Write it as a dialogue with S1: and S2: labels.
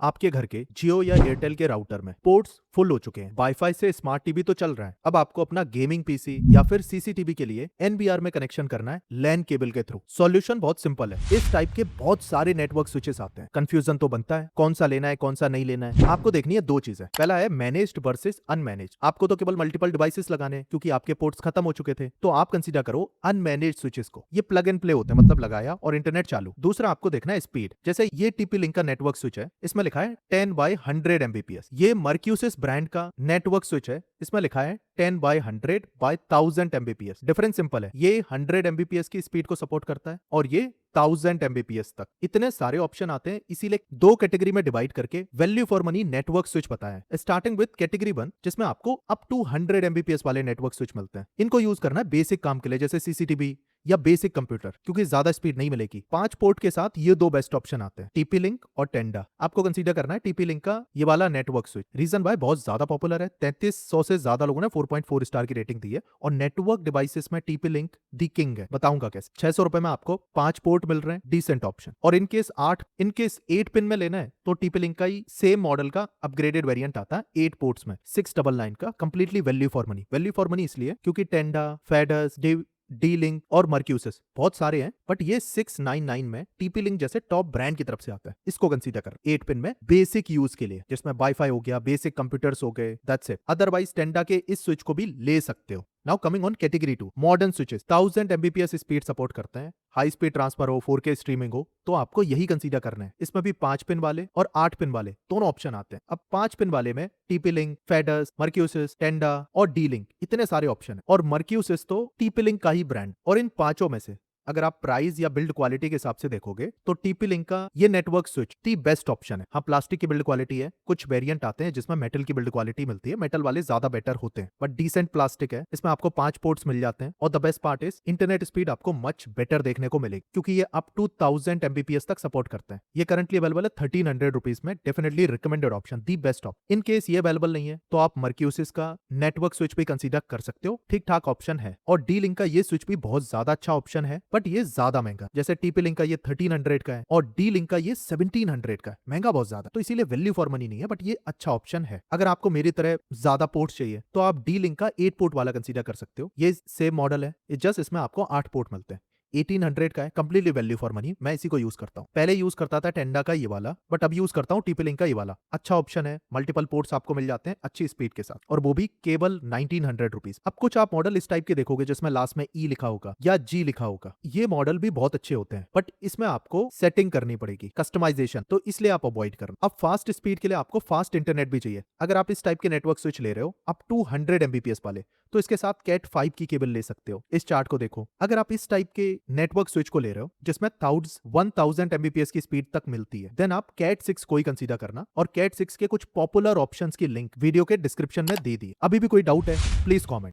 S1: आपके घर के जियो या एयरटेल के राउटर में पोर्ट्स फुल हो चुके हैं। वाईफाई से स्मार्ट टीवी तो चल रहा है, अब आपको अपना गेमिंग पीसी या फिर सीसीटीवी के लिए एनबीआर में कनेक्शन करना है लैन केबल के थ्रू। सॉल्यूशन बहुत सिंपल है। इस टाइप के बहुत सारे नेटवर्क स्विचेस आते हैं, कंफ्यूजन तो बनता है कौन सा लेना है कौन सा नहीं लेना है। आपको देखनी है दो चीजें, पहला है मैनेज्ड वर्सेस अनमैनेज्ड। आपको तो केवल मल्टीपल डिवाइसेस लगाने हैं क्योंकि आपके पोर्ट्स खत्म हो चुके थे, तो आप कंसीडर करो अनमैनेज्ड स्विचेस को। ये प्लग एंड प्ले होते हैं, मतलब लगाया और इंटरनेट चालू। दूसरा आपको देखना है स्पीड। जैसे ये टीपी लिंक का नेटवर्क स्विच है, इसमें लिखा है 10/100 Mbps। ये मर्क्यूसिस ब्रांड का नेटवर्क स्विच है, इसमें लिखा है 10/100/1000 Mbps। डिफरेंस सिंपल है, ये 100 Mbps की स्पीड को सपोर्ट करता है और ये 1000 Mbps तक। इतने सारे ऑप्शन आते हैं, इसीलिए दो कैटेगरी में डिवाइड करके value for money network switch बताया है। स्टार्टिंग विद कैटेगरी 1, जिसमें आपको अप टू 100 Mbps वाले नेटवर्क स्विच मिलते हैं। इनको यूज करना है बेसिक काम के लिए, जैसे सीसीटीवी या बेसिक कंप्यूटर, क्योंकि ज्यादा स्पीड नहीं मिलेगी। 5 पोर्ट के साथ ये दो बेस्ट ऑप्शन आते हैं, टीपी लिंक और टेंडा। आपको कंसीडर करना है टीपी लिंक का ये वाला नेटवर्क स्विच। रीजन वाई बहुत ज्यादा पॉपुलर है, 3300 से ज्यादा लोगों ने 4.4 स्टार की रेटिंग दी है और नेटवर्क डिवाइसेस में टीपी लिंक दी किंग है। बताऊंगा कैसे। 600 रुपए में आपको 5 पोर्ट मिल रहे हैं, डिसेंट ऑप्शन। और इनकेस 8 पिन में लेना है तो टीपी लिंक का ही सेम मॉडल का अपग्रेडेड वेरिएंट आता है 8 पोर्ट्स में 699 का, completely value for money. Value for money इसलिए क्योंकि टेंडा, फेडस, डी लिंक और मर्क्यूसिस बहुत सारे हैं, बट ये 699 में टीपी लिंक जैसे टॉप ब्रांड की तरफ से आता है। इसको कंसीडर कर 8 पिन में बेसिक यूज के लिए, जिसमें वाईफाई हो गया, बेसिक कंप्यूटर्स हो गए, दैट्स इट। अदरवाइज टेंडा के इस स्विच को भी ले सकते हो। Now coming on category 2, modern switches 1000 Mbps speed support करते हैं। हाई स्पीड ट्रांसफर हो, 4K स्ट्रीमिंग हो, तो आपको यही कंसीडर करना है। इसमें भी 5 पिन वाले और 8 पिन वाले दोनों ऑप्शन आते हैं। अब 5 पिन वाले में टीपी लिंक, फेडस, मर्क्यूसिस, टेंडा और डी लिंक, इतने सारे ऑप्शन है। और मर्क्यूसिस तो टीपी लिंक का ही ब्रांड। और इन पांचों में से अगर आप प्राइस या बिल्ड क्वालिटी के हिसाब से देखोगे तो टीपी लिंक का ये network switch the best option है। हाँ, प्लास्टिक की बिल्ड क्वालिटी है, कुछ वेरिएंट आते हैं जिसमें मेटल की बिल्ड क्वालिटी मिलती है, मेटल वाले ज्यादा बेटर होते हैं, बट डिसेंट प्लास्टिक है। इसमें आपको 5 पोर्ट्स मिल जाते हैं और the best part is internet speed आपको मच बेटर देखने को मिलेगी, क्योंकि ये अप टू 1000 Mbps तक सपोर्ट करते हैं। ये करंटली अवेलेबल है 1300 रुपीज में। Definitely recommended option, the best option. In case ये अवेलेबल नहीं है तो आप मर्क्यूसिस का नेटवर्क स्विच भी कंसीडर कर सकते हो, ठीक ठाक ऑप्शन है। और डी लिंक का ये स्विच भी बहुत ज्यादा अच्छा ऑप्शन है, बट ये ज्यादा महंगा। जैसे टीपी लिंक का ये 1300 का है और डी लिंक का ये 1700 का है, महंगा बहुत ज्यादा, तो इसीलिए वैल्यू फॉर मनी नहीं है, बट ये अच्छा ऑप्शन है। अगर आपको मेरी तरह ज्यादा पोर्ट्स चाहिए तो आप डी लिंक का 8 पोर्ट वाला कंसीडर कर सकते हो। ये सेम मॉडल है, जस्ट इसमें आपको 8 पोर्ट मिलते हैं। 1800 का है, कंप्लीटली वैल्यू फॉर मनी। मैं इसी को यूज करता हूँ। पहले यूज करता था टेंडा का ये वाला, बट अब यूज करता हूँ टीपी लिंक का ये वाला। अच्छा ऑप्शन है, मल्टीपल पोर्ट्स आपको मिल जाते हैं अच्छी स्पीड के साथ, और वो भी केवल 1900 रुपीज। अब कुछ आप मॉडल इस टाइप के देखोगे जिसमें लास्ट में ई लिखा होगा या जी लिखा होगा, ये मॉडल भी बहुत अच्छे होते हैं, बट इसमें आपको सेटिंग करनी पड़ेगी, कस्टमाइजेशन, तो इसलिए आप अवॉइड करना। अब फास्ट स्पीड के लिए आपको फास्ट इंटरनेट भी चाहिए। अगर आप इस टाइप के नेटवर्क स्विच ले रहे हो अप टू 100 Mbps वाले, तो इसके साथ कैट 5 की केबल ले सकते हो। इस चार्ट को देखो, अगर आप इस टाइप के नेटवर्क स्विच को ले रहे हो जिसमें 1000 Mbps की स्पीड तक मिलती है, देन आप कैट 6 को ही कंसीडर करना। और कैट 6 के कुछ पॉपुलर ऑप्शंस की लिंक वीडियो के डिस्क्रिप्शन में दे दी। अभी भी कोई डाउट है प्लीज कमेंट।